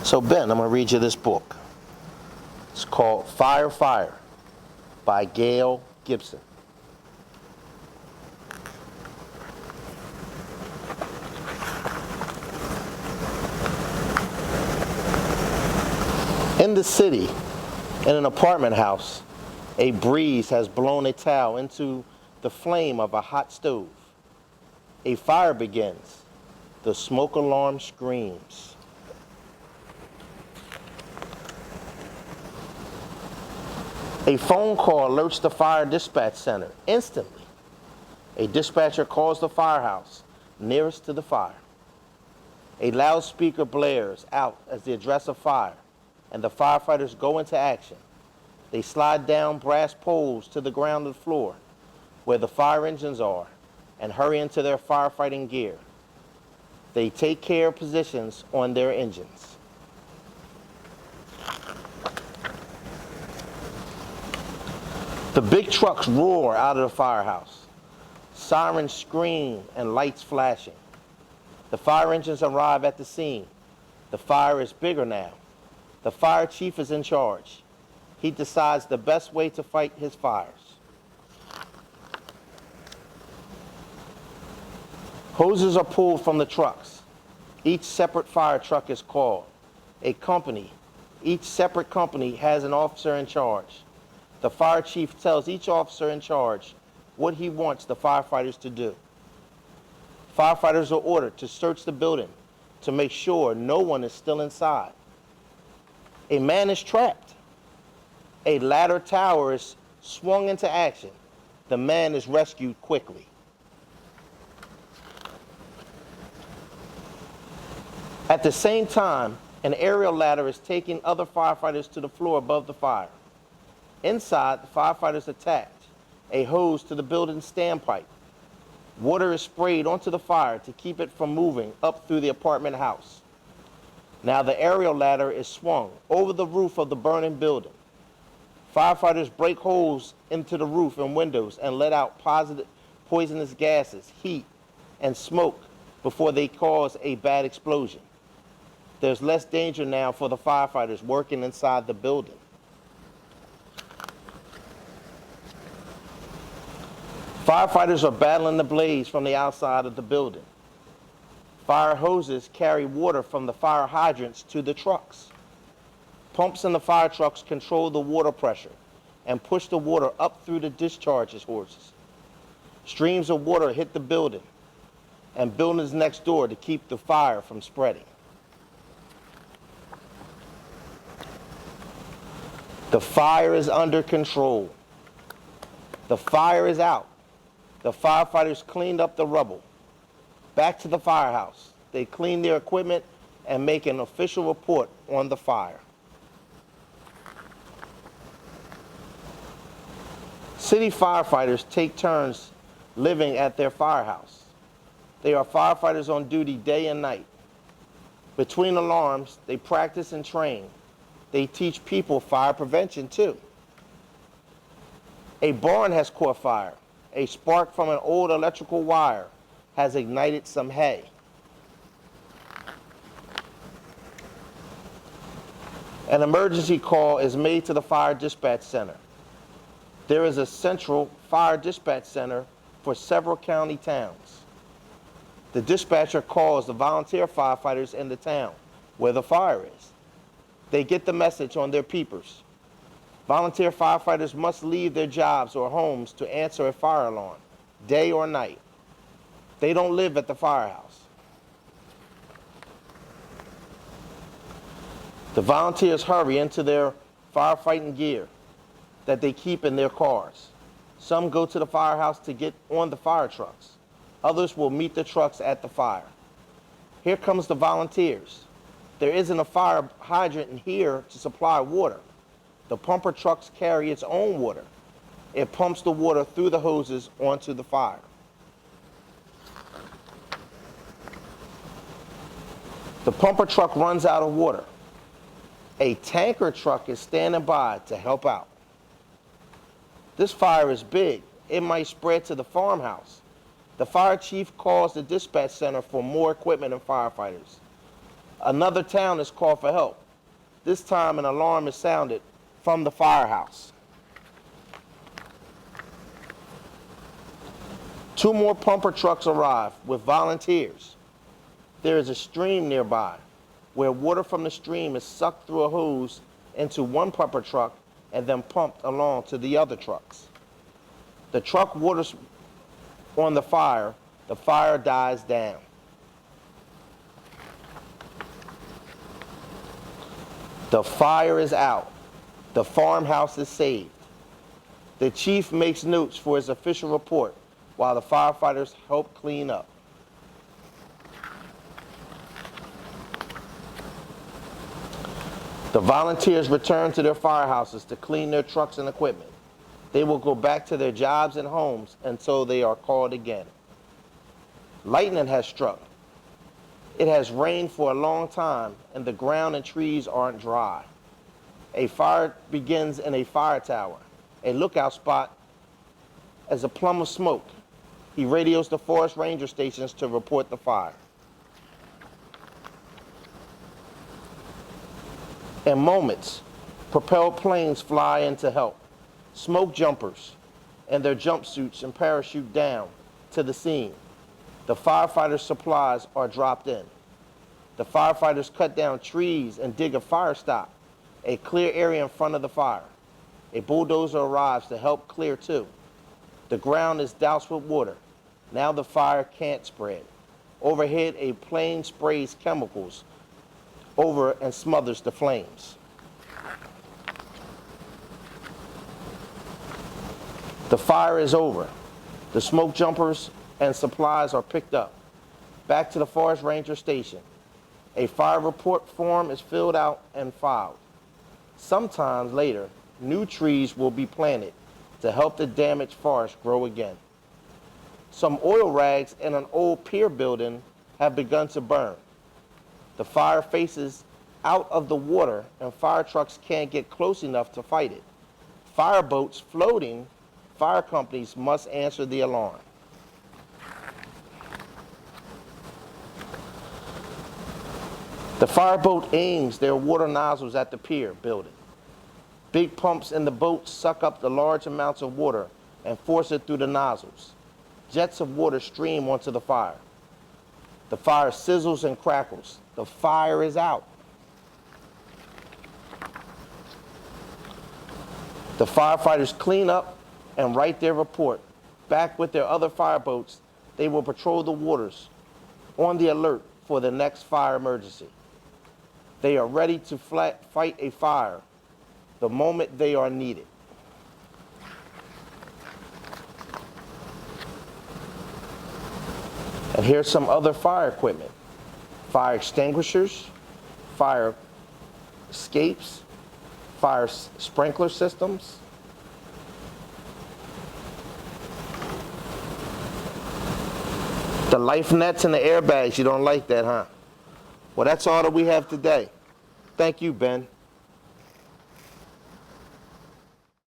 So Ben, I'm going to read you this book. It's called Firefighter by Gail Gibbons. In the city, in an apartment house, a breeze has blown a towel into the flame of a hot stove. A fire begins. The smoke alarm screams. A phone call alerts the fire dispatch center instantly. A dispatcher calls the firehouse nearest to the fire. A loudspeaker blares out as the address of fire, and the firefighters go into action. They slide down brass poles to the grounded floor where the fire engines are and hurry into their firefighting gear. They take care of positions on their engines. The big trucks roar out of the firehouse. Sirens scream and lights flashing. The fire engines arrive at the scene. The fire is bigger now. The fire chief is in charge. He decides the best way to fight his fires. Hoses are pulled from the trucks. Each separate fire truck is called. A company. Each separate company has an officer in charge. The fire chief tells each officer in charge what he wants the firefighters to do. Firefighters are ordered to search the building to make sure no one is still inside. A man is trapped. A ladder tower is swung into action. The man is rescued quickly. At the same time, an aerial ladder is taking other firefighters to the floor above the fire. Inside, the firefighters attach a hose to the building's standpipe. Water is sprayed onto the fire to keep it from moving up through the apartment house. Now the aerial ladder is swung over the roof of the burning building. Firefighters break holes into the roof and windows and let out poisonous gases, heat, and smoke before they cause a bad explosion. There's less danger now for the firefighters working inside the building. Firefighters are battling the blaze from the outside of the building. Fire hoses carry water from the fire hydrants to the trucks. Pumps in the fire trucks control the water pressure and push the water up through the discharge hoses. Streams of water hit the building and buildings next door to keep the fire from spreading. The fire is under control. The fire is out. The firefighters cleaned up the rubble. Back to the firehouse. They clean their equipment and make an official report on the fire. City firefighters take turns living at their firehouse. They are firefighters on duty day and night. Between alarms, they practice and train. They teach people fire prevention too. A barn has caught fire. A spark from an old electrical wire has ignited some hay. An emergency call is made to the fire dispatch center. There is a central fire dispatch center for several county towns. The dispatcher calls the volunteer firefighters in the town where the fire is. They get the message on their peepers. Volunteer firefighters must leave their jobs or homes to answer a fire alarm, day or night. They don't live at the firehouse. The volunteers hurry into their firefighting gear that they keep in their cars. Some go to the firehouse to get on the fire trucks. Others will meet the trucks at the fire. Here comes the volunteers. There isn't a fire hydrant in here to supply water. The pumper trucks carry its own water. It pumps the water through the hoses onto the fire. The pumper truck runs out of water. A tanker truck is standing by to help out. This fire is big. It might spread to the farmhouse. The fire chief calls the dispatch center for more equipment and firefighters. Another town is called for help. This time an alarm is sounded from the firehouse. 2 more pumper trucks arrive with volunteers. There is a stream nearby where water from the stream is sucked through a hose into one pumper truck and then pumped along to the other trucks. The truck waters on the fire dies down. The fire is out. The farmhouse is saved. The chief makes notes for his official report while the firefighters help clean up. The volunteers return to their firehouses to clean their trucks and equipment. They will go back to their jobs and homes until they are called again. Lightning has struck. It has rained for a long time and the ground and trees aren't dry. A fire begins in a fire tower, a lookout spot as a plume of smoke. He radios the forest ranger stations to report the fire. In moments, propelled planes fly in to help. Smoke jumpers and their jumpsuits and parachute down to the scene. The firefighters' supplies are dropped in. The firefighters cut down trees and dig a fire stop, a clear area in front of the fire. A bulldozer arrives to help clear too. The ground is doused with water. Now the fire can't spread. Overhead, a plane sprays chemicals over and smothers the flames. The fire is over. The smoke jumpers and supplies are picked up. Back to the forest ranger station. A fire report form is filled out and filed. Sometime later, new trees will be planted to help the damaged forest grow again. Some oil rags in an old pier building have begun to burn. The fire faces out of the water and fire trucks can't get close enough to fight it. Fireboats floating, fire companies must answer the alarm. The fireboat aims their water nozzles at the pier building. Big pumps in the boat suck up the large amounts of water and force it through the nozzles. Jets of water stream onto the fire. The fire sizzles and crackles. The fire is out. The firefighters clean up and write their report. Back with their other fireboats, they will patrol the waters on the alert for the next fire emergency. They are ready to fight a fire the moment they are needed. And here's some other fire equipment. Fire extinguishers, fire escapes, fire sprinkler systems. The life nets and the airbags, you don't like that, huh? Well, that's all that we have today. Thank you, Ben.